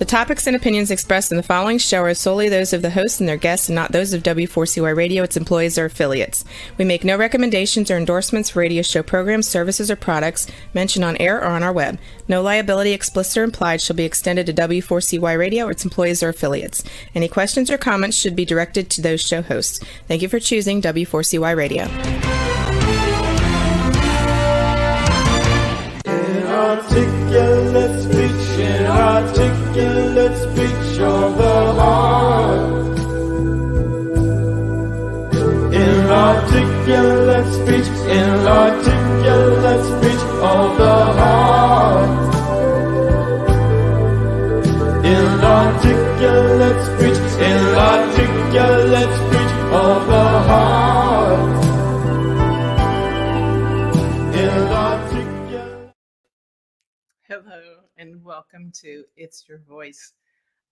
topics and opinions expressed in the following show are solely those of the host and their guests and not those of W4CY Radio, its employees, or affiliates. We make no recommendations or endorsements for radio show programs, services, or products mentioned on air or on our web. No liability, explicit or implied, shall be extended to W4CY Radio or its employees or affiliates. Any questions or comments should be directed to those show hosts. Thank you for choosing W4CY Radio. Inarticulate speech, inarticulate speech of the heart. Inarticulate speech, inarticulate speech of the heart. Inarticulate speech, inarticulate speech of the heart. Hello, and welcome to It's Your Voice,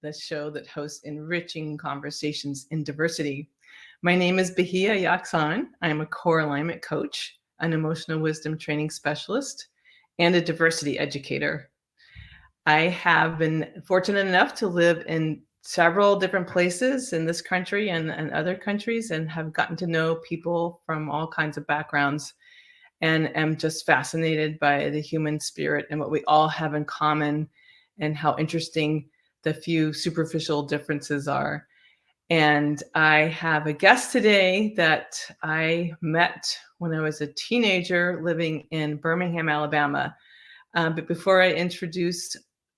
the show that hosts enriching conversations in diversity. My name is Bahia Yaksan. I am a core alignment coach, an emotional wisdom training specialist, and a diversity educator. I have been fortunate enough to live in several different places in this country and other countries, and have gotten to know people from all kinds of backgrounds, and am just fascinated by the human spirit and what we all have in common, and how interesting the few superficial differences are. And I have a guest today that I met when I was a teenager living in Birmingham, Alabama. But before I introduce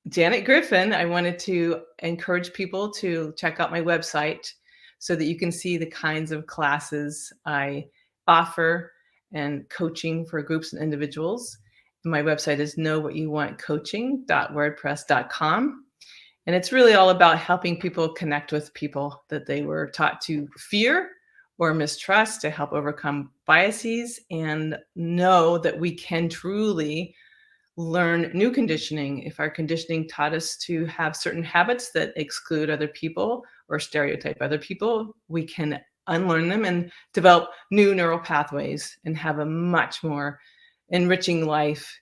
Janet Griffin, I wanted to encourage people to check out my website so that you can see the kinds of classes I offer and coaching for groups and individuals. My website is knowwhatyouvantcoaching.wordpress.com. And it's really all about helping people connect with people that they were taught to fear or mistrust, to help overcome biases and know that we can truly learn new conditioning. If our conditioning taught us to have certain habits that exclude other people or stereotype other people, we can unlearn them and develop new neural pathways and have a much more enriching life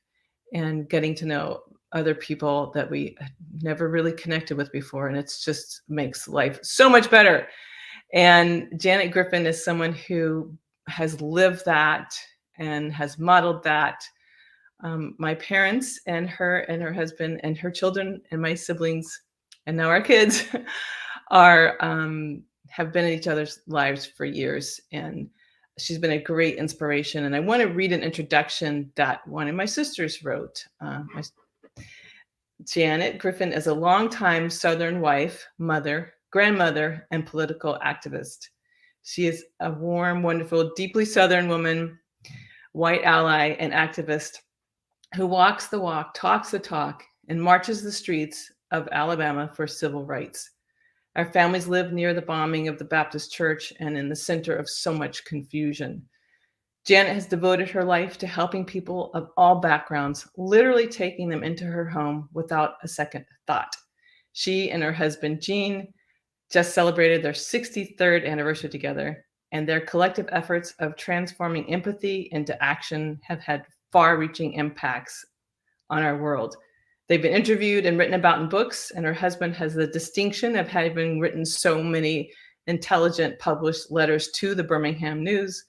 and getting to know other people that we never really connected with before. And it's just makes life so much better. And Janet Griffin is someone who has lived that and has modeled that. My parents and her husband and her children and my siblings and now our kids are have been in each other's lives for years, and she's been a great inspiration. And I want to read an introduction that one of my sisters wrote. Janet Griffin is a longtime Southern wife, mother, grandmother, and political activist. She is a warm, wonderful, deeply Southern woman, white ally, and activist who walks the walk, talks the talk, and marches the streets of Alabama for civil rights. Our families live near the bombing of the Baptist church and in the center of so much confusion. Janet has devoted her life to helping people of all backgrounds, literally taking them into her home without a second thought. She and her husband, Gene, just celebrated their 63rd anniversary together, and their collective efforts of transforming empathy into action have had far-reaching impacts on our world. They've been interviewed and written about in books, and her husband has the distinction of having written so many intelligent published letters to the Birmingham News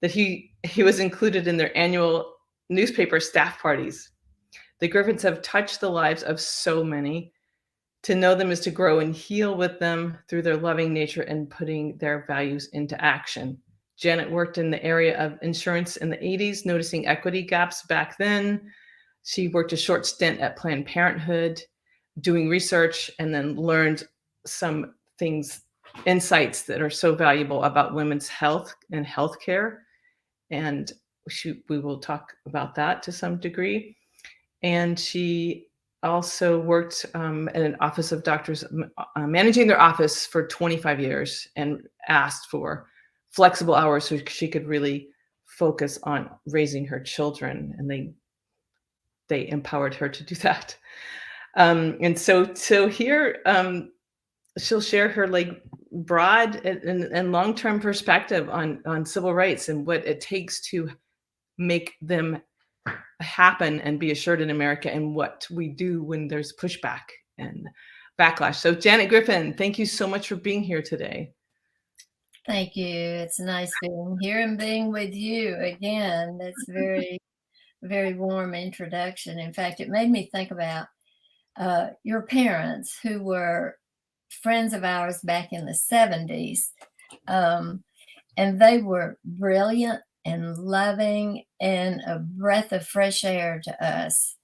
that he was included in their annual newspaper staff parties. The Griffins have touched the lives of so many. To know them is to grow and heal with them through their loving nature and putting their values into action. Janet worked in the area of insurance in the 80s, noticing equity gaps back then. She worked a short stint at Planned Parenthood, doing research, and then learned some things, insights that are so valuable about women's health and healthcare. And we will talk about that to some degree. And she also worked in an office of doctors, managing their office for 25 years, and asked for flexible hours so she could really focus on raising her children. And they empowered her to do that. And so here she'll share her like broad and long-term perspective on civil rights and what it takes to make them happen and be assured in America, and what we do when there's pushback. And backlash. So Janet Griffin, thank you so much for being here today. Thank you. It's nice being here and being with you again. That's very, very warm introduction. In fact, it made me think about your parents, who were friends of ours back in the 70s. And they were brilliant and loving and a breath of fresh air to us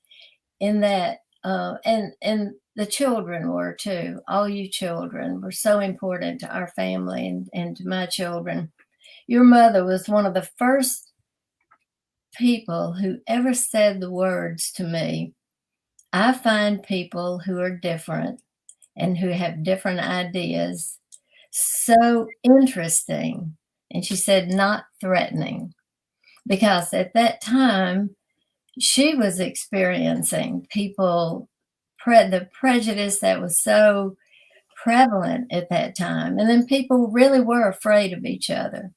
in that. And the children were too. All you children were so important to our family and to my children. Your mother was one of the first people who ever said the words to me, I find people who are different and who have different ideas so interesting. And she said, not threatening, because at that time, she was experiencing people, the prejudice that was so prevalent at that time. And then people really were afraid of each other.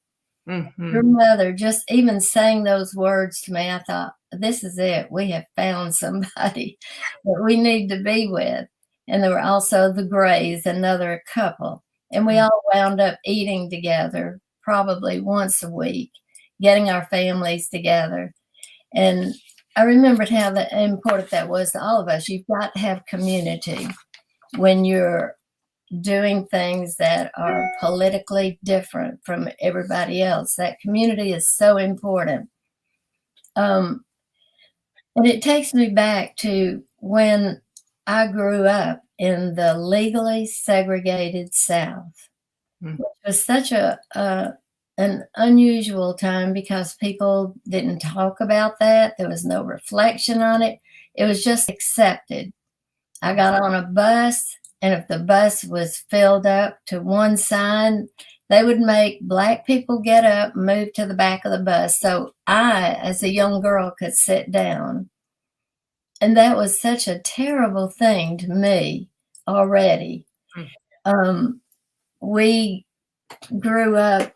Mm-hmm. Your mother, just even saying those words to me, I thought, this is it. We have found somebody that we need to be with. And there were also the Grays, another couple. And we all wound up eating together probably once a week, getting our families together. And I remembered how important that was to all of us. You've got to have community when you're doing things that are politically different from everybody else. That community is so important. And it takes me back to when I grew up in the legally segregated South, which was such an unusual time because people didn't talk about that. There was no reflection on it. It was just accepted. I got on a bus, and if the bus was filled up to one side, they would make Black people get up and move to the back of the bus so I, as a young girl, could sit down. And that was such a terrible thing to me already. We grew up,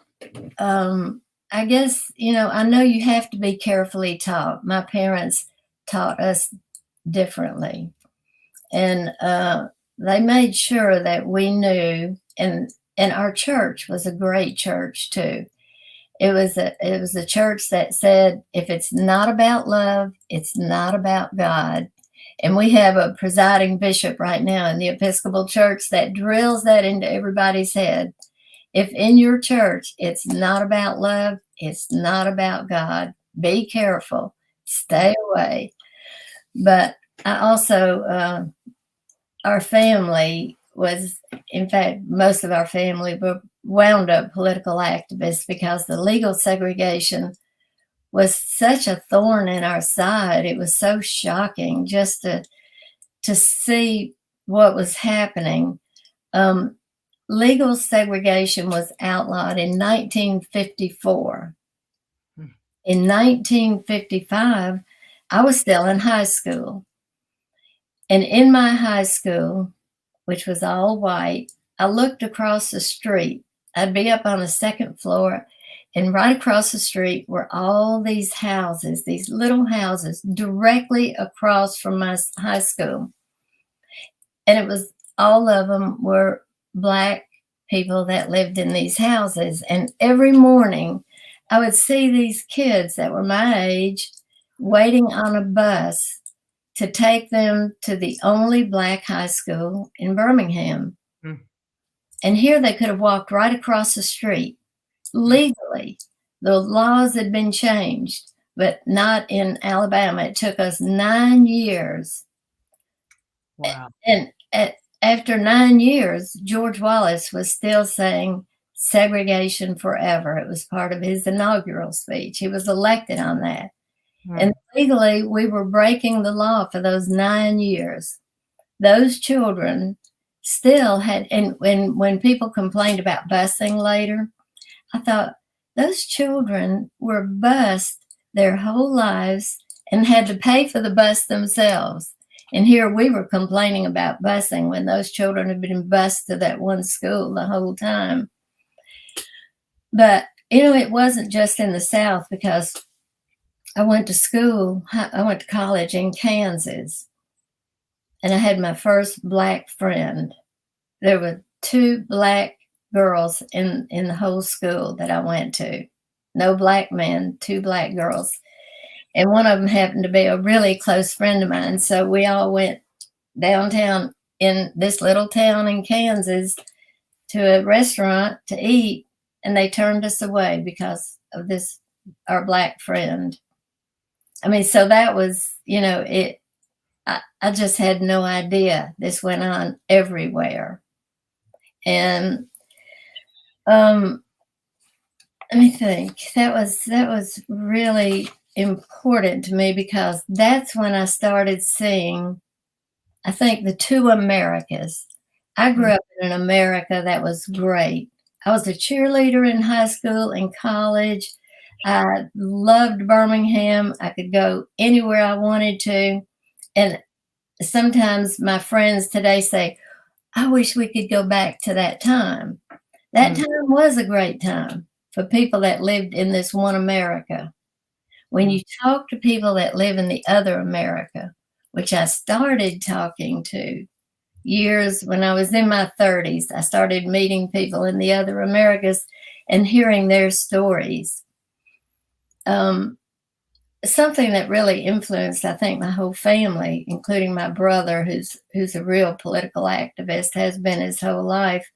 I guess, I know you have to be carefully taught. My parents taught us differently. And they made sure that we knew, and our church was a great church too. It was a church that said, if it's not about love, it's not about God. And we have a presiding bishop right now in the Episcopal Church that drills that into everybody's head. If in your church it's not about love, it's not about God, be careful, stay away. But I also, our family was, in fact, most of our family were wound up political activists because the legal segregation was such a thorn in our side. It was so shocking just to see what was happening. Legal segregation was outlawed in 1954. In 1955, I was still in high school. And in my high school, which was all white, I looked across the street. I'd be up on the second floor, and right across the street were all these houses, these little houses directly across from my high school. And it was, all of them were Black people that lived in these houses. And every morning I would see these kids that were my age waiting on a bus to take them to the only Black high school in Birmingham. And here they could have walked right across the street legally. The laws had been changed, but not in Alabama. It took us 9 years. Wow. And after 9 years, George Wallace was still saying segregation forever. It was part of his inaugural speech. He was elected on that. And legally, we were breaking the law for those 9 years. Those children still had, and when people complained about busing later, I thought, those children were bused their whole lives and had to pay for the bus themselves. And here we were complaining about busing when those children had been bused to that one school the whole time. But, it wasn't just in the South, because I went to college in Kansas. and I had my first black friend. There were 2 black girls in the whole school that I went to. No black men, 2 black girls. And one of them happened to be a really close friend of mine. So we all went downtown in this little town in Kansas to a restaurant to eat, and they turned us away because of this, our black friend. I mean, so that was, I just had no idea this went on everywhere. And let me think. That was really important to me because that's when I started seeing, I think, the 2 Americas. I grew up in an America that was great. I was a cheerleader in high school and college. I loved Birmingham. I could go anywhere I wanted to. And sometimes my friends today say, I wish we could go back to that time. That time was a great time for people that lived in this one America. When you talk to people that live in the other America, which I started talking to years when I was in my 30s, I started meeting people in the other Americas and hearing their stories. Something that really influenced, I think, my whole family, including my brother, who's a real political activist, has been his whole life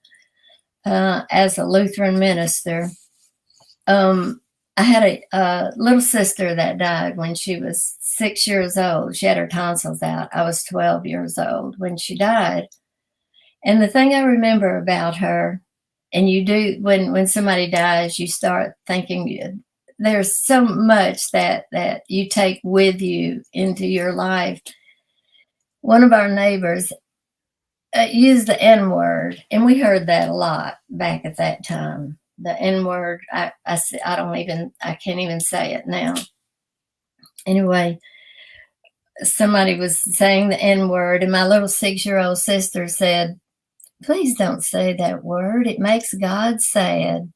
as a Lutheran minister. I had a little sister that died when she was 6 years old. She had her tonsils out. I was 12 years old when she died. And the thing I remember about her, and you do, when somebody dies, you start thinking there's so much that you take with you into your life. One of our neighbors used the N-word, and we heard that a lot back at that time. The N-word, I can't even say it now. Anyway, somebody was saying the N-word, and my little 6-year-old sister said, please don't say that word. It makes God sad.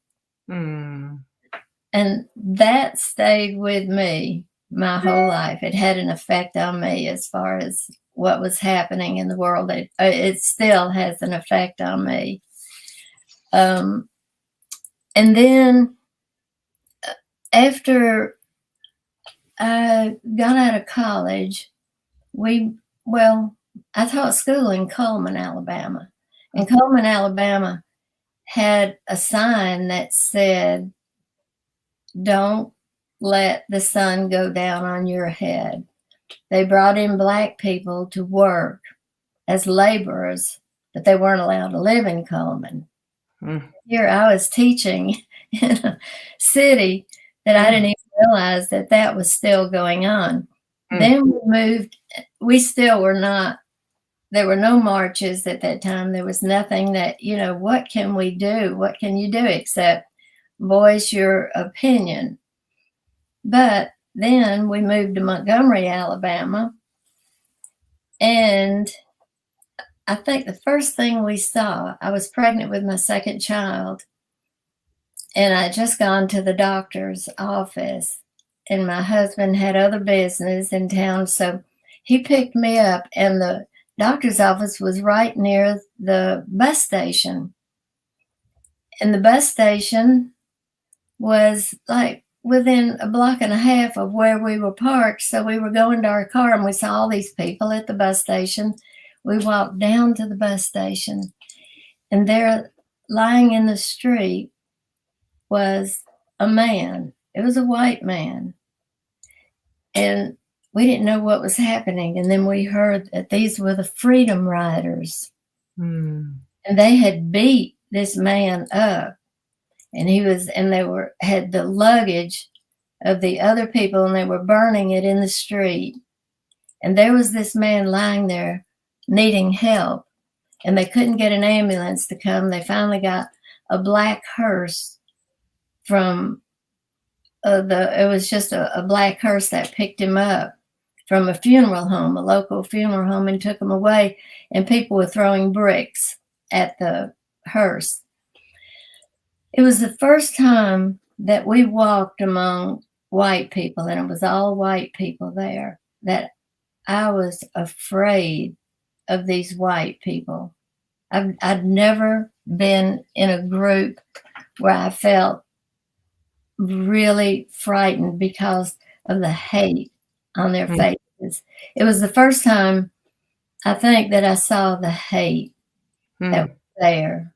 And that stayed with me my whole life. It had an effect on me as far as what was happening in the world. It still has an effect on me. And then after I got out of college, I taught school in Coleman, Alabama. And Coleman, Alabama had a sign that said, don't let the sun go down on your head. They brought in black people to work as laborers, but they weren't allowed to live in Coleman. Here I was teaching in a city that I didn't even realize that was still going on. Then we moved. We still were not, there were no marches at that time. There was nothing that, what can we do? What can you do except voice your opinion? But then we moved to Montgomery, Alabama. And I think the first thing we saw, I was pregnant with my second child. And I had just gone to the doctor's office. And my husband had other business in town. So he picked me up, and the doctor's office was right near the bus station. And the bus station was like within a block and a half of where we were parked. So we were going to our car, and we saw all these people at the bus station. We walked down to the bus station, and there, lying in the street, was a man. It was a white man. And we didn't know what was happening. And then we heard that these were the Freedom Riders. And they had beat this man up. And they had the luggage of the other people, and they were burning it in the street. And there was this man lying there needing help, and they couldn't get an ambulance to come. They finally got a black hearse from it was just a black hearse that picked him up from a funeral home, a local funeral home, and took him away. And people were throwing bricks at the hearse. It was the first time that we walked among white people, and it was all white people there, that I was afraid of these white people. I'd never been in a group where I felt really frightened because of the hate on their faces. It was the first time, I think, that I saw the hate that was there.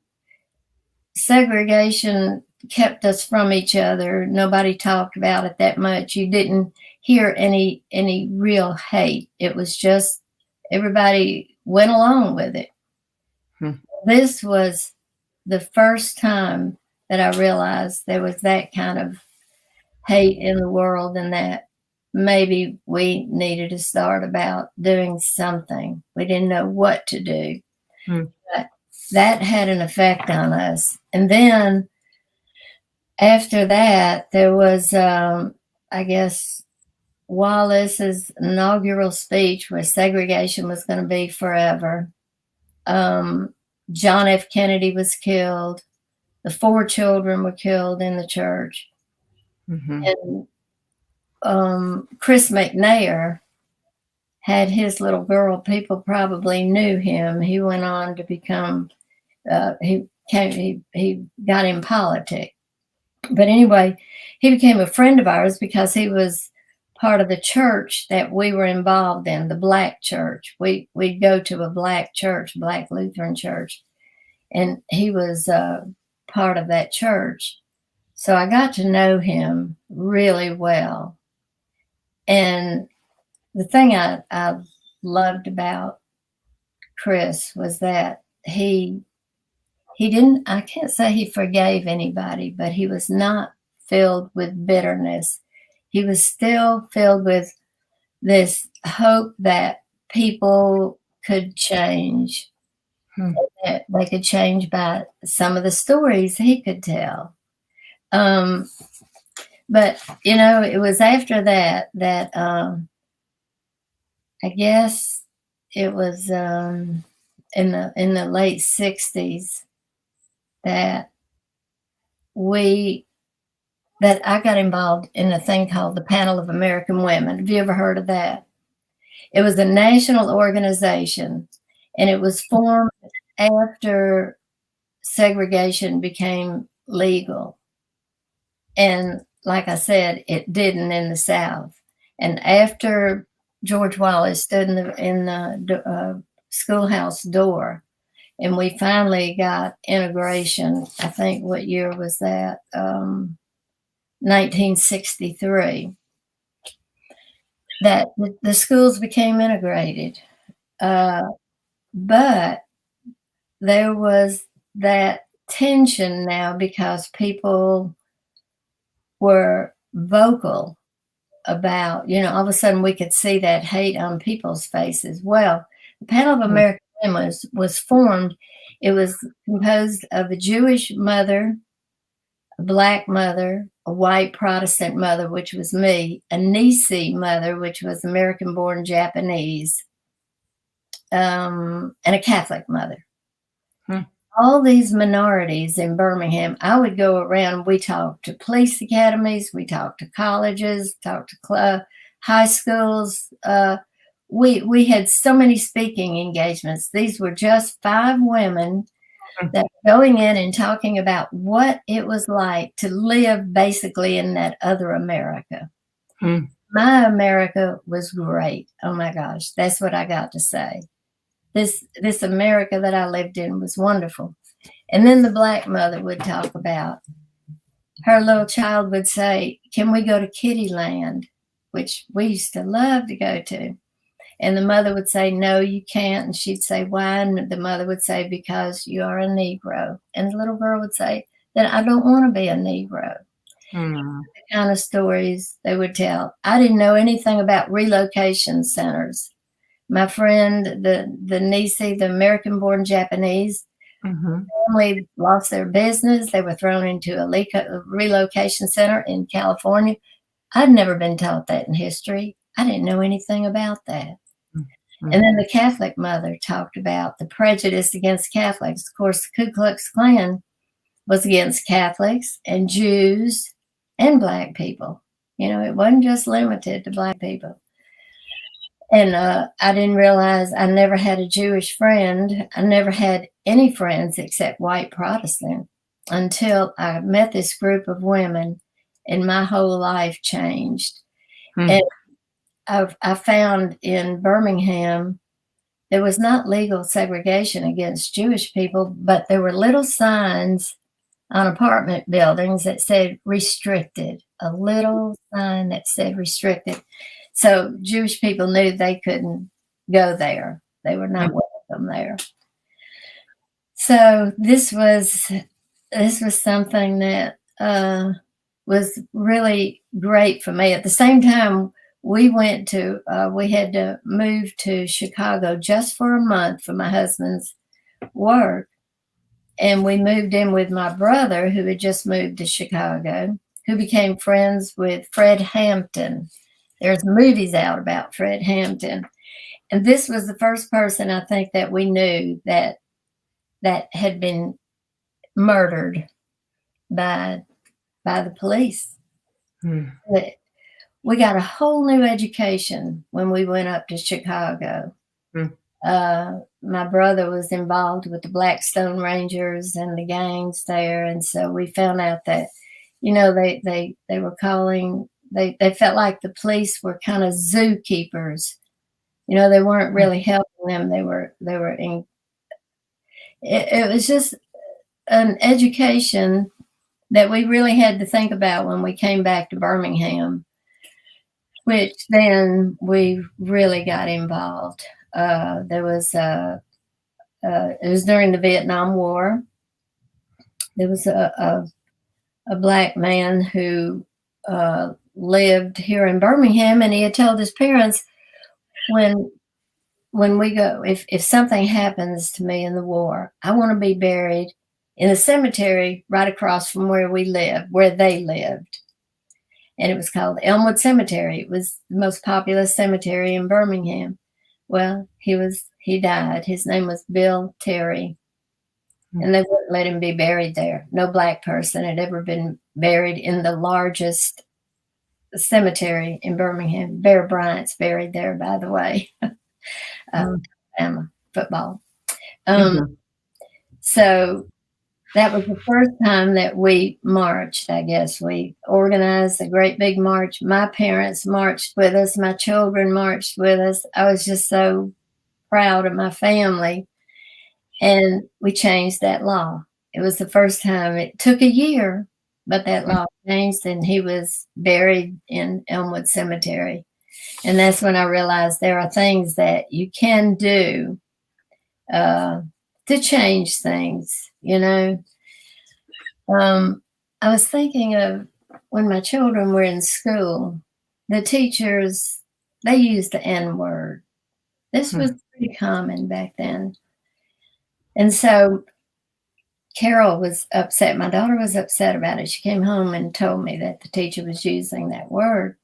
Segregation kept us from each other. Nobody talked about it that much. You didn't hear any real hate. It was just everybody went along with it. This was the first time that I realized there was that kind of hate in the world, and that maybe we needed to start about doing something. We didn't know what to do. But that had an effect on us. And then after that, there was, I guess, Wallace's inaugural speech where segregation was going to be forever. John F. Kennedy was killed. The 4 children were killed in the church. And Chris McNair had his little girl. People probably knew him. He went on to become, he got in politics. But anyway, he became a friend of ours because he was part of the church that we were involved in, the Black church. We'd go to a Black church, Black Lutheran church, and he was part of that church. So I got to know him really well. And the thing I loved about Chris was that he didn't, I can't say he forgave anybody, but he was not filled with bitterness. He was still filled with this hope that people could change, that they could change by some of the stories he could tell. But, you know, it was after that I guess it was in the late 60s that I got involved in a thing called the Panel of American Women. Have you ever heard of that? It was a national organization, and it was formed after segregation became legal. And like I said, it didn't in the South. And after George Wallace stood in the schoolhouse door, and we finally got integration, I think, what year was that? 1963. That the schools became integrated. But there was that tension now because people were vocal about, you know, all of a sudden we could see that hate on people's faces. Well, the Panel of American Women was formed. It was composed of a Jewish mother, a Black mother, a white Protestant mother, which was me, a Nisi mother, which was American-born Japanese, and a Catholic mother. All these minorities in Birmingham, I would go around. We talked to police academies, we talked to colleges, talked to high schools. We had so many speaking engagements. These were just 5 women that were going in and talking about what it was like to live basically in that other America. My America was great. Oh my gosh, that's what I got to say. This America that I lived in was wonderful. And then the Black mother would talk about, her little child would say, can we go to Kitty Land, which we used to love to go to. And the mother would say, no, you can't. And she'd say, why? And the mother would say, because you are a Negro. And the little girl would say, then I don't want to be a Negro. The kind of stories they would tell. I didn't know anything about relocation centers. My friend, the Nisi, the American-born Japanese, family lost their business. They were thrown into a relocation center in California. I'd never been taught that in history. I didn't know anything about that. And then the Catholic mother talked about the prejudice against Catholics. Of course, the Ku Klux Klan was against Catholics and Jews and Black people. You know, it wasn't just limited to Black people. And I didn't realize I never had a Jewish friend. I never had any friends except white Protestant until I met this group of women, and my whole life changed. Hmm. And I found in Birmingham, there was not legal segregation against Jewish people, but there were little signs on apartment buildings that said restricted, a little sign that said restricted. So Jewish people knew they couldn't go there. They were not welcome there. So this was something that was really great for me. At the same time, we had to move to Chicago just for a month for my husband's work. And we moved in with my brother, who had just moved to Chicago, who became friends with Fred Hampton. There's movies out about Fred Hampton. And this was the first person I think that we knew that had been murdered by the police. Hmm. We got a whole new education when we went up to Chicago. Hmm. My brother was involved with the Blackstone Rangers and the gangs there, and so we found out that, they were calling. They felt like the police were kind of zookeepers. They weren't really helping them. They were in. It was just an education that we really had to think about when we came back to Birmingham, which then we really got involved. It was during the Vietnam War. There was a black man who lived here in Birmingham, and he had told his parents, when we go, if something happens to me in the war, I want to be buried in a cemetery right across from where they lived. And it was called Elmwood Cemetery. It was the most populous cemetery in Birmingham. Well, he died. His name was Bill Terry. And they wouldn't let him be buried there. No black person had ever been buried in the largest cemetery in Birmingham. Bear Bryant's buried there, by the way. Alabama football. So that was the first time that we marched, I guess. We organized a great big march. My parents marched with us. My children marched with us. I was just so proud of my family. And we changed that law. It was the first time. It took a year, but that law changed, and he was buried in Elmwood Cemetery. And that's when I realized there are things that you can do to change things, I was thinking of when my children were in school, the teachers, they used the N-word. This was pretty common back then. And so Carol was upset. My daughter was upset about it. She came home and told me that the teacher was using that word.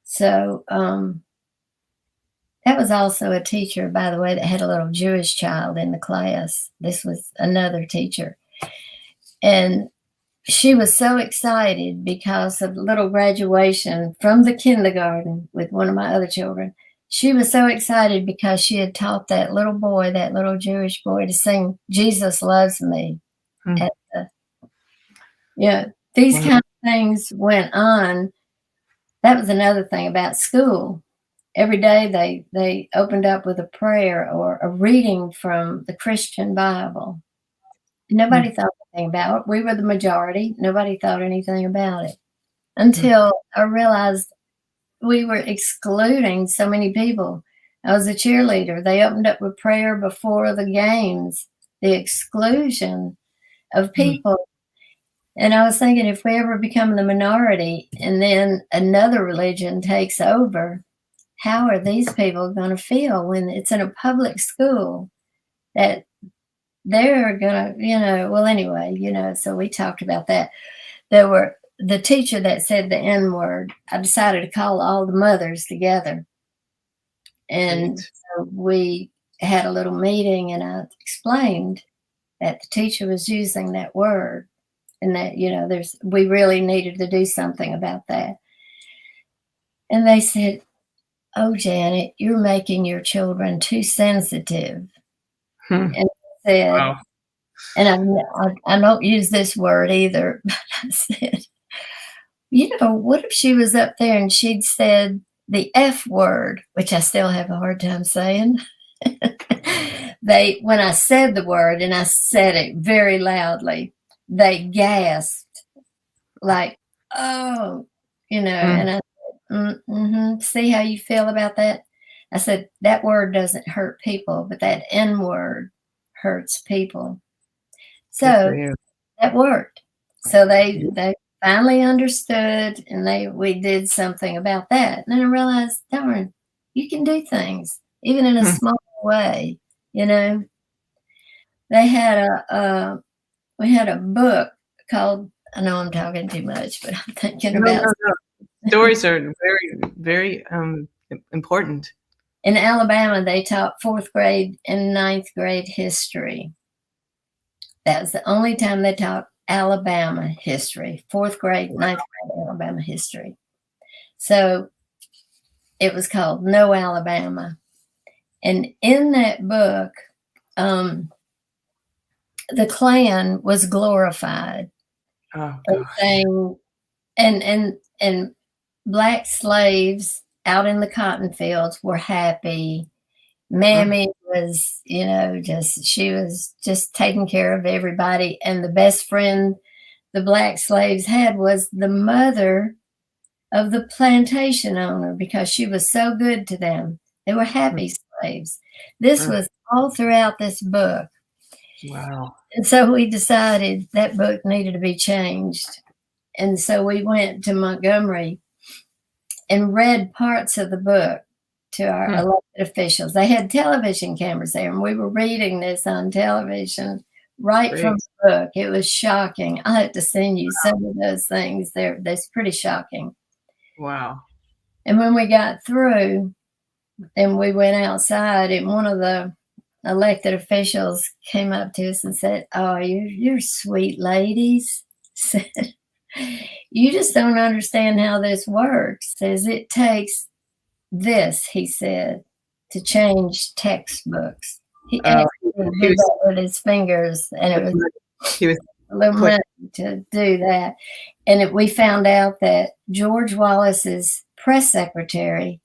So that was also a teacher, by the way, that had a little Jewish child in the class. This was another teacher. And she was so excited because of the little graduation from the kindergarten with one of my other children. She was so excited because she had taught that little boy, that little Jewish boy, to sing "Jesus Loves Me." These kind of things went on. That was another thing about school. Every day they opened up with a prayer or a reading from the Christian Bible. Nobody thought anything about it. We were the majority. Nobody thought anything about it until I realized we were excluding so many people. I was a cheerleader. They opened up with prayer before the games, the exclusion of people. And I was thinking, if we ever become the minority and then another religion takes over, how are these people going to feel when it's in a public school that they're going to, well, anyway, so we talked about that. There were the teacher that said the N-word. I decided to call all the mothers together. And so we had a little meeting, and I explained that the teacher was using that word and that, we really needed to do something about that. And they said, "Oh, Janet, you're making your children too sensitive." Hmm. And I said, Wow. and I don't use this word either, but I said, what if she was up there and she'd said the F word, which I still have a hard time saying. When I said the word and I said it very loudly, they gasped like, "Oh," Hmm. and I said, "See how you feel about that?" I said, "That word doesn't hurt people, but that N word hurts people." Good for So you. that worked. So Yeah. they finally understood, and we did something about that. And then I realized, darn, you can do things even in a Hmm. small way. You know, they had we had a book called. I know I'm talking too much, but I'm thinking No, about no, no. Stories are very, very important. in Alabama. They taught fourth grade and ninth grade history. That was the only time they taught Alabama history. Fourth grade, ninth grade Alabama history. So it was called No Alabama. And in that book, um, the Klan was glorified Oh and gosh. saying, and black slaves out in the cotton fields were happy. Mm. Mammy was, she was just taking care of everybody. And the best friend the black slaves had was the mother of the plantation owner because she was so good to them. They were Mm. happy slaves. This Mm. was all throughout this book. Wow. And so we decided that book needed to be changed. And so we went to Montgomery and read parts of the book to our Hmm. elected officials. They had television cameras there, and we were reading this on television right from Great. the book. It was shocking. I have to send you some of those things. That's pretty shocking. Wow. And when we got through and we went outside, and one of the elected officials came up to us and said, "Oh, you're sweet ladies." Said, "You just don't understand how this works." Says it takes this, he said, to change textbooks. He Oh, actually he did was that with his fingers, and it was he was a little quick. money to do that. And we found out that George Wallace's press secretary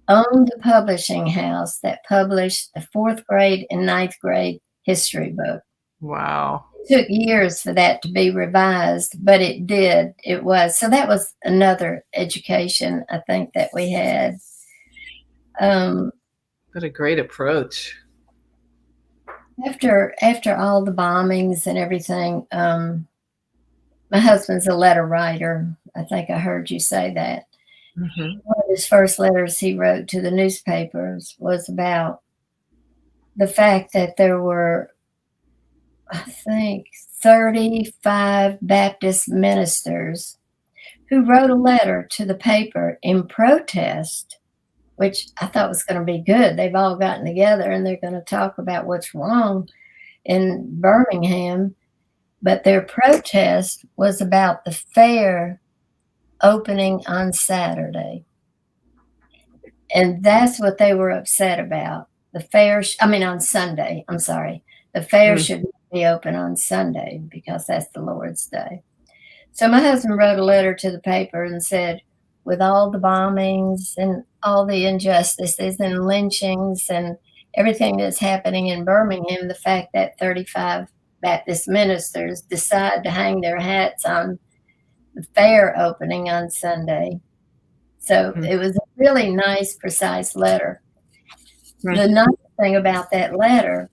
owned the publishing house that published the fourth grade and ninth grade history book. Wow. It took years for that to be revised, but it did. It was. So that was another education I think that we had. Um, What a great approach. after all the bombings and everything, my husband's a letter writer. I think I heard you say that. Mhm. One of his first letters he wrote to the newspapers was about the fact that there were, I think, 35 Baptist ministers who wrote a letter to the paper in protest, which I thought was going to be good. They've all gotten together and they're going to talk about what's wrong in Birmingham. But their protest was about the fair opening on Saturday. And that's what they were upset about. The fair, on Sunday, I'm sorry. The fair Mm. should be open on Sunday because that's the Lord's Day. So my husband wrote a letter to the paper and said, with all the bombings and all the injustices and lynchings and everything that's happening in Birmingham, the fact that 35 Baptist ministers decide to hang their hats on the fair opening on Sunday. So Mm. it was a really nice, precise letter. Mm. The nice thing about that letter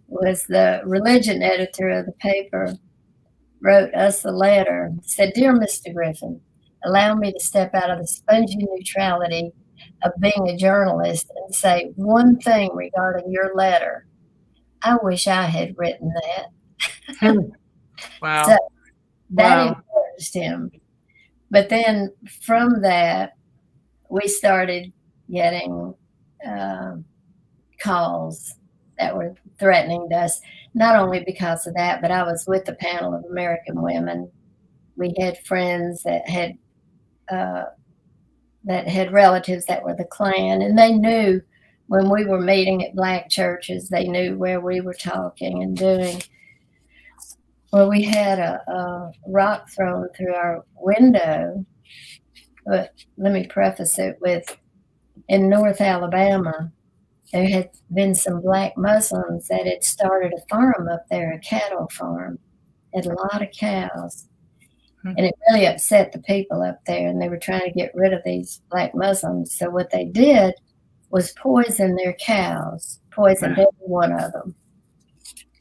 was the religion editor of the paper wrote us a letter, said, "Dear Mr. Griffin, allow me to step out of the spongy neutrality of being a journalist and say one thing regarding your letter. I wish I had written that." Hmm. So Wow. that Wow. encouraged him. But then from that, we started getting calls that were threatening to us, not only because of that, but I was with a panel of American women. We had friends that had that had relatives that were the Klan, and they knew when we were meeting at black churches, they knew where we were talking and doing. Well, we had a rock thrown through our window, but let me preface it with, in North Alabama, there had been some black Muslims that had started a farm up there, a cattle farm, had a lot of cows. And it really upset the people up there, and they were trying to get rid of these black Muslims. So what they did was poison their cows, poisoned every one of them.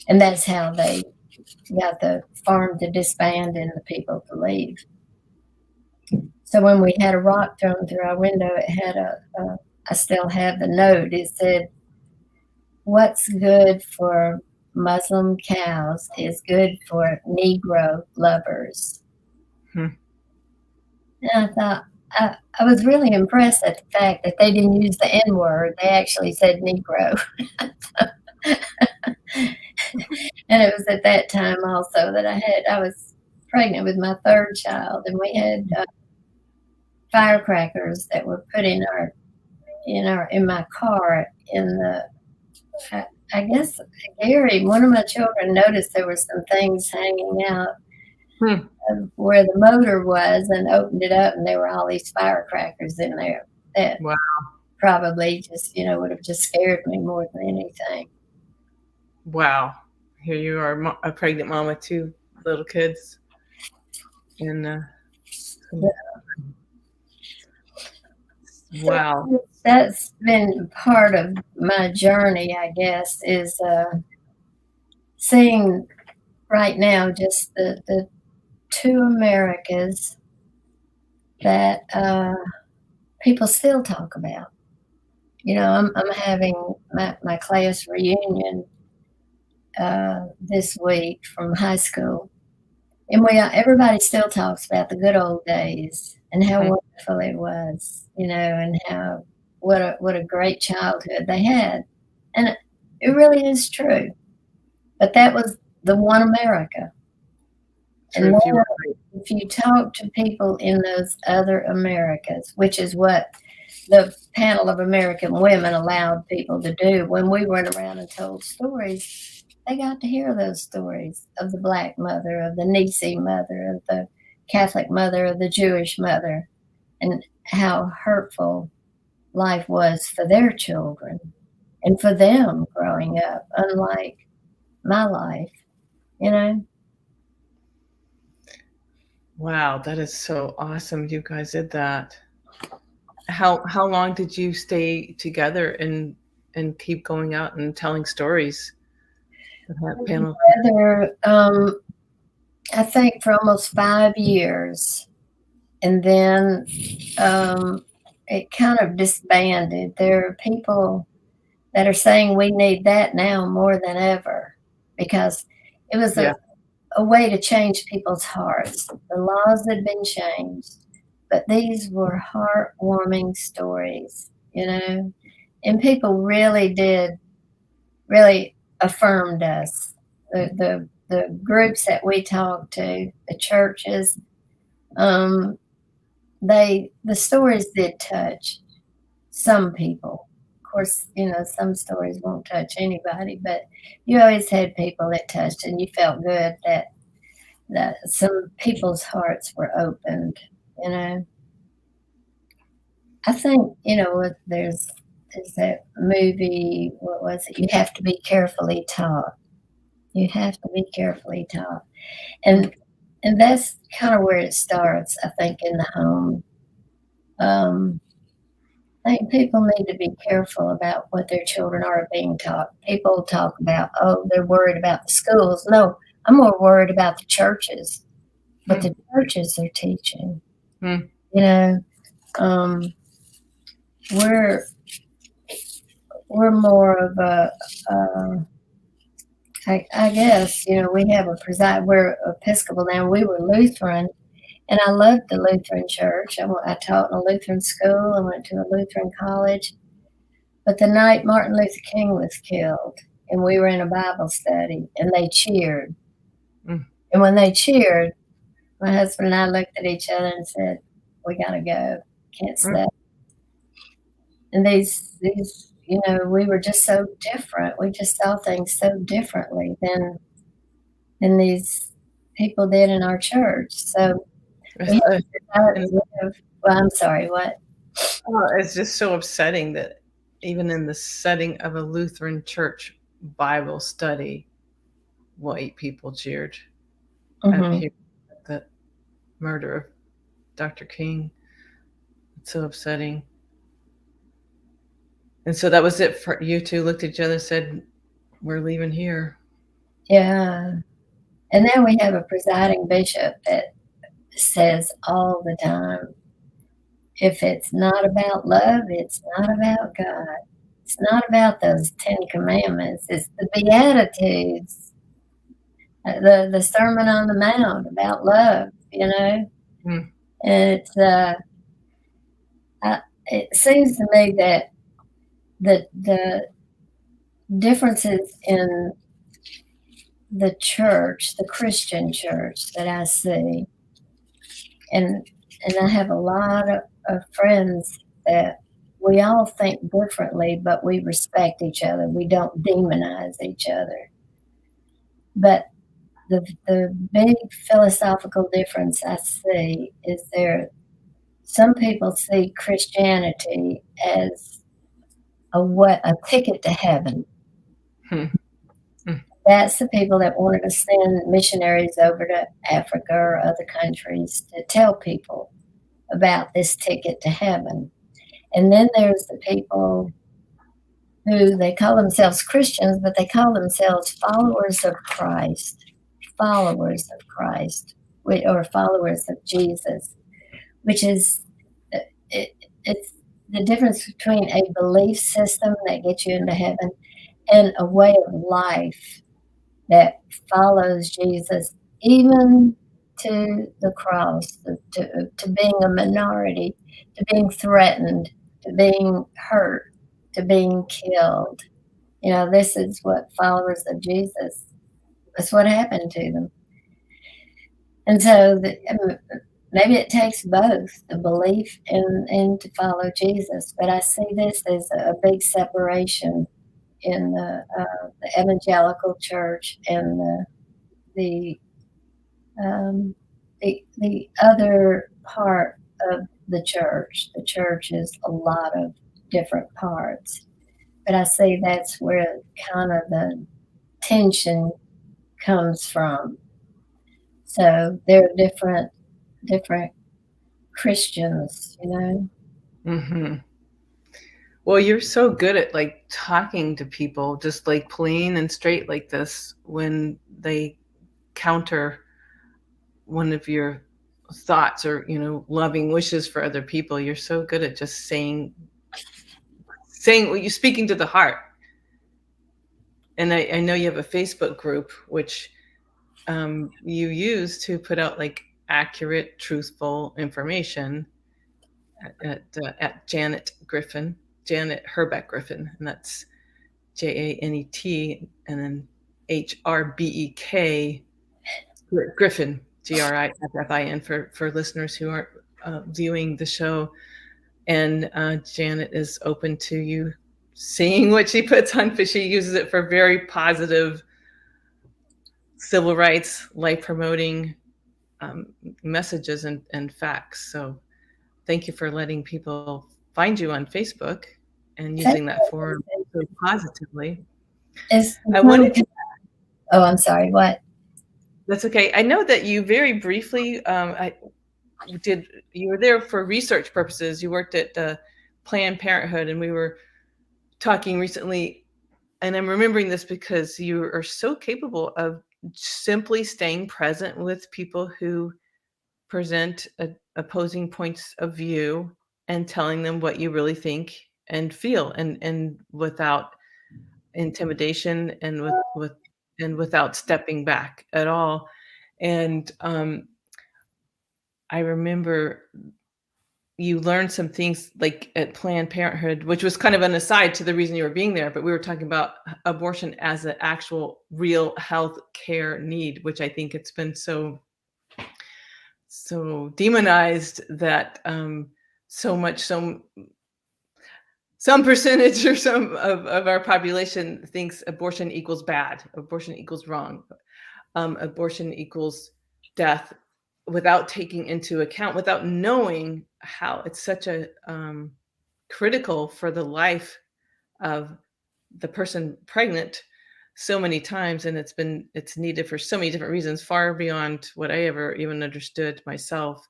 And that's how they got the farm to disband and the people to leave. So when we had a rock thrown through our window, it had I still have the note. It said, "What's good for Muslim cows is good for Negro lovers." And I thought, I was really impressed at the fact that they didn't use the N-word. They actually said Negro. And it was at that time also that I was pregnant with my third child, and we had firecrackers that were put in my car in the, I guess Gary, one of my children, noticed there were some things hanging out where the motor was, and opened it up, and there were all these firecrackers in there that probably just, would have just scared me more than anything. Wow. Here you are, a pregnant mom with 2 little kids. And wow. That's been part of my journey, I guess, is seeing right now just the 2 Americas that people still talk about. I'm having my class reunion this week from high school, and everybody still talks about the good old days and how wonderful it was, and how what a great childhood they had, and it really is true. But that was the one America. And if you talk to people in those other Americas, which is what the panel of American women allowed people to do when we went around and told stories, they got to hear those stories of the black mother, of the Nisi mother, of the Catholic mother, of the Jewish mother, and how hurtful life was for their children and for them growing up, unlike my life, Wow, that is so awesome. You guys did that. How long did you stay together and keep going out and telling stories? Together, I think for almost 5 years, and then it kind of disbanded. There are people that are saying we need that now more than ever, because it was a way to change people's hearts. The laws had been changed, but these were heartwarming stories, and people really affirmed us. The groups that we talked to, the churches, the stories did touch some people. Of course, some stories won't touch anybody, but you always had people that touched, and you felt good that some people's hearts were opened, I think, there's that movie, what was it? You Have to Be Carefully Taught. You have to be carefully taught. And that's kind of where it starts, I think, in the home. I think people need to be careful about what their children are being taught. People talk about, they're worried about the schools. No, I'm more worried about the churches, what the churches are teaching. We're more of a, I guess, we have we're Episcopal now. We were Lutheran, and I loved the Lutheran church. I taught in a Lutheran school. I went to a Lutheran college. But the night Martin Luther King was killed, and we were in a Bible study, and they cheered. And when they cheered, my husband and I looked at each other and said, "We got to go. Can't stay." and these, we were just so different. We just saw things so differently than these people did in our church. So we It's, have to start and live. Well, I'm sorry, what? it's just so upsetting that even in the setting of a Lutheran church Bible study, white people cheered at Hmm. hearing the murder of Dr. King. It's so upsetting. And so that was it for you two. Looked at each other, and said, "We're leaving here." Yeah. And then we have a presiding bishop that says all the time, if it's not about love, it's not about God. It's not about those 10 commandments. It's the Beatitudes, the Sermon on the Mount about love, And it's, it seems to me that the differences in the church, the Christian church that I see, and I have a lot of friends that we all think differently, but we respect each other. We don't demonize each other. But the big philosophical difference I see is some people see Christianity as a ticket to heaven. Hmm. That's the people that wanted to send missionaries over to Africa or other countries to tell people about this ticket to heaven. And then there's the people who they call themselves Christians, but they call themselves followers of Christ, or followers of Jesus, which is it's the difference between a belief system that gets you into heaven and a way of life that follows Jesus, even to the cross, to being a minority, to being threatened, to being hurt, to being killed. This is what followers of Jesus, that's what happened to them. And so maybe it takes both, the belief and to follow Jesus. But I see this as a big separation in the evangelical church and the the other part of the church. The church is a lot of different parts, but I see that's where kind of the tension comes from. So there are different Christians. Hmm. Well, you're so good at like talking to people, just like plain and straight like this when they counter one of your thoughts or loving wishes for other people. You're so good at just saying what you're speaking to the heart. And I know you have a Facebook group which you use to put out like accurate, truthful information at Janet Griffin, Janet Herbeck Griffin, and that's JANET and then HRBEK Griffin, GRIFFIN for listeners who aren't viewing the show. And Janet is open to you seeing what she puts on, but she uses it for very positive civil rights, life promoting messages and facts. So thank you for letting people find you on Facebook and using that forum so positively. I wanted to. Oh, I'm sorry. What? That's okay. I know that you very briefly you were there for research purposes. You worked at Planned Parenthood, and we were talking recently, and I'm remembering this because you are so capable of simply staying present with people who present opposing points of view and telling them what you really think and feel, and without intimidation and without stepping back at all. And I remember you learned some things like at Planned Parenthood, which was kind of an aside to the reason you were being there, but we were talking about abortion as an actual real health care need, which I think it's been so demonized that so some percentage or some of our population thinks abortion equals bad, abortion equals wrong, abortion equals death, without taking into account, without knowing how it's such a critical for the life of the person pregnant so many times, and it's needed for so many different reasons, far beyond what I ever even understood myself.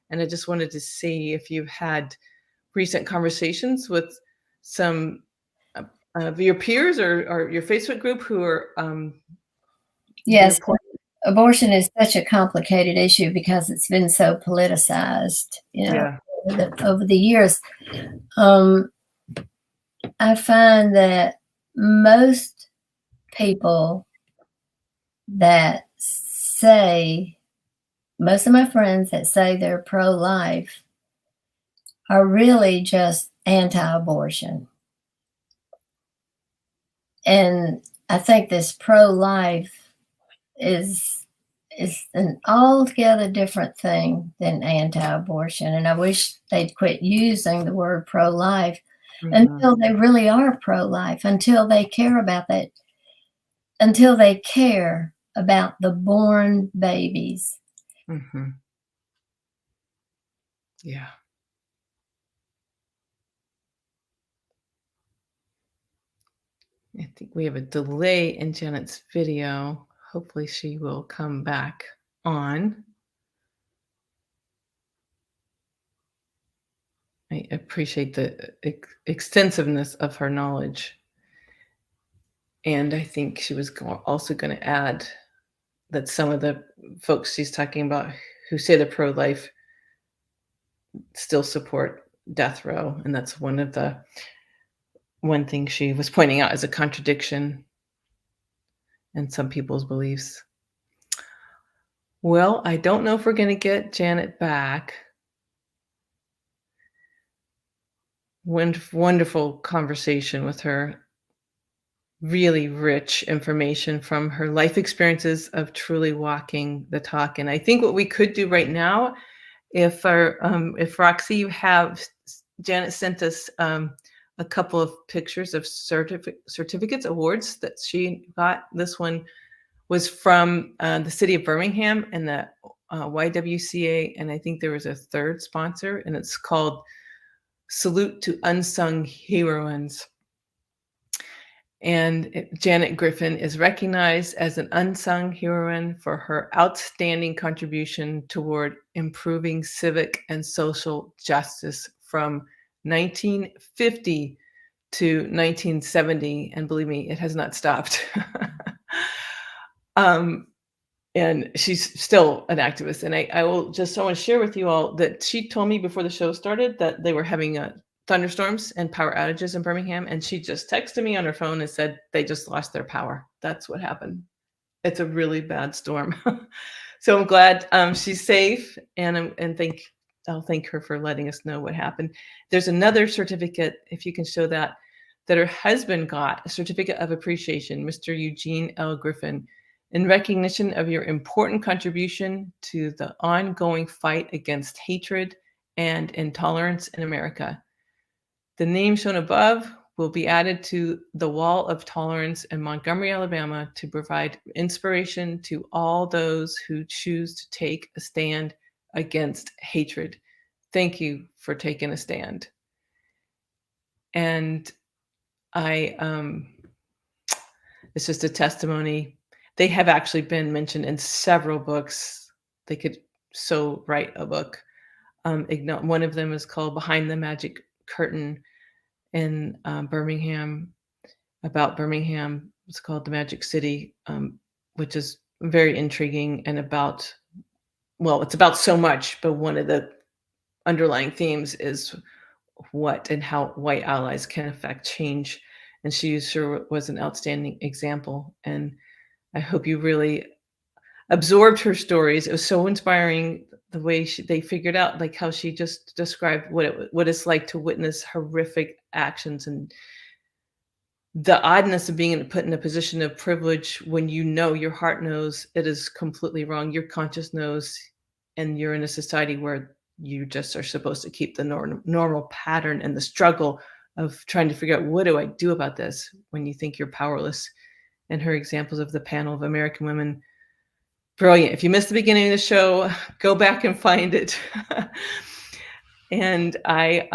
And I just wanted to see if you've had recent conversations with some of your peers or your Facebook group who are Yes, abortion is such a complicated issue because it's been so politicized, yeah. over the years. I find that most people that say, most of my friends that say they're pro-life are really just anti-abortion. And I think this pro-life is an altogether different thing than anti-abortion. And I wish they'd quit using the word pro-life until they really are pro-life, until they care about that, until they care about the born babies. Mm-hmm. Yeah. I think we have a delay in Janet's video. Hopefully she will come back on. I appreciate the extensiveness of her knowledge. And I think she was also going to add that some of the folks she's talking about who say they're pro-life still support death row. And that's one thing she was pointing out as a contradiction in some people's beliefs. Well, I don't know if we're going to get Janet back. Wonderful conversation with her. Really rich information from her life experiences of truly walking the talk. And I think what we could do right now, if Roxy, you have, Janet sent us a couple of pictures of certificates, awards that she got. This one was from the city of Birmingham and the YWCA, and I think there was a third sponsor, and it's called Salute to Unsung Heroines. And Janet Griffin is recognized as an unsung heroine for her outstanding contribution toward improving civic and social justice from 1950 to 1970. And believe me, it has not stopped. And she's still an activist. And I want to share with you all that she told me before the show started that they were having thunderstorms and power outages in Birmingham. And she just texted me on her phone and said they just lost their power. That's what happened. It's a really bad storm. So I'm glad she's safe. And I'll thank her for letting us know what happened. There's another certificate, if you can show that her husband got, a certificate of appreciation, Mr. Eugene L. Griffin, in recognition of your important contribution to the ongoing fight against hatred and intolerance in America. The name shown above will be added to the Wall of Tolerance in Montgomery, Alabama, to provide inspiration to all those who choose to take a stand against hatred. Thank you for taking a stand. And it's just a testimony. They have actually been mentioned in several books. They could so write a book. One of them is called Behind the Magic Curtain in Birmingham, about Birmingham. It's called The Magic City, which is very intriguing and it's about so much, but one of the underlying themes is what and how white allies can affect change. And she sure was an outstanding example. And I hope you really absorbed her stories. It was so inspiring the way they figured out, like how she just described what it's like to witness horrific actions and the oddness of being put in a position of privilege when your heart knows it is completely wrong, your conscience knows, and you're in a society where you just are supposed to keep the normal pattern and the struggle of trying to figure out, what do I do about this when you think you're powerless? And her examples of the panel of American women, brilliant. If you missed the beginning of the show, go back and find it. And I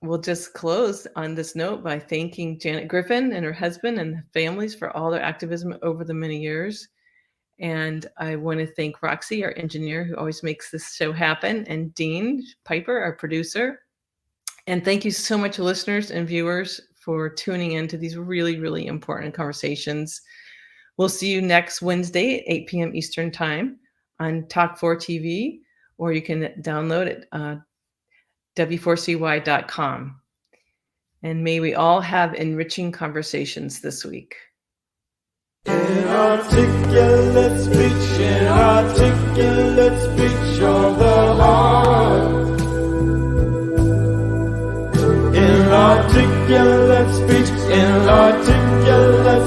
will just close on this note by thanking Janet Griffin and her husband and the families for all their activism over the many years. And I want to thank Roxy, our engineer, who always makes this show happen, and Dean Piper, our producer. And thank you so much, listeners and viewers, for tuning in to these really, really important conversations. We'll see you next Wednesday at 8 p.m. Eastern Time on Talk4 TV, or you can download it w4cy.com. And may we all have enriching conversations this week. Inarticulate speech, inarticulate speech of the heart. Inarticulate speech, inarticulate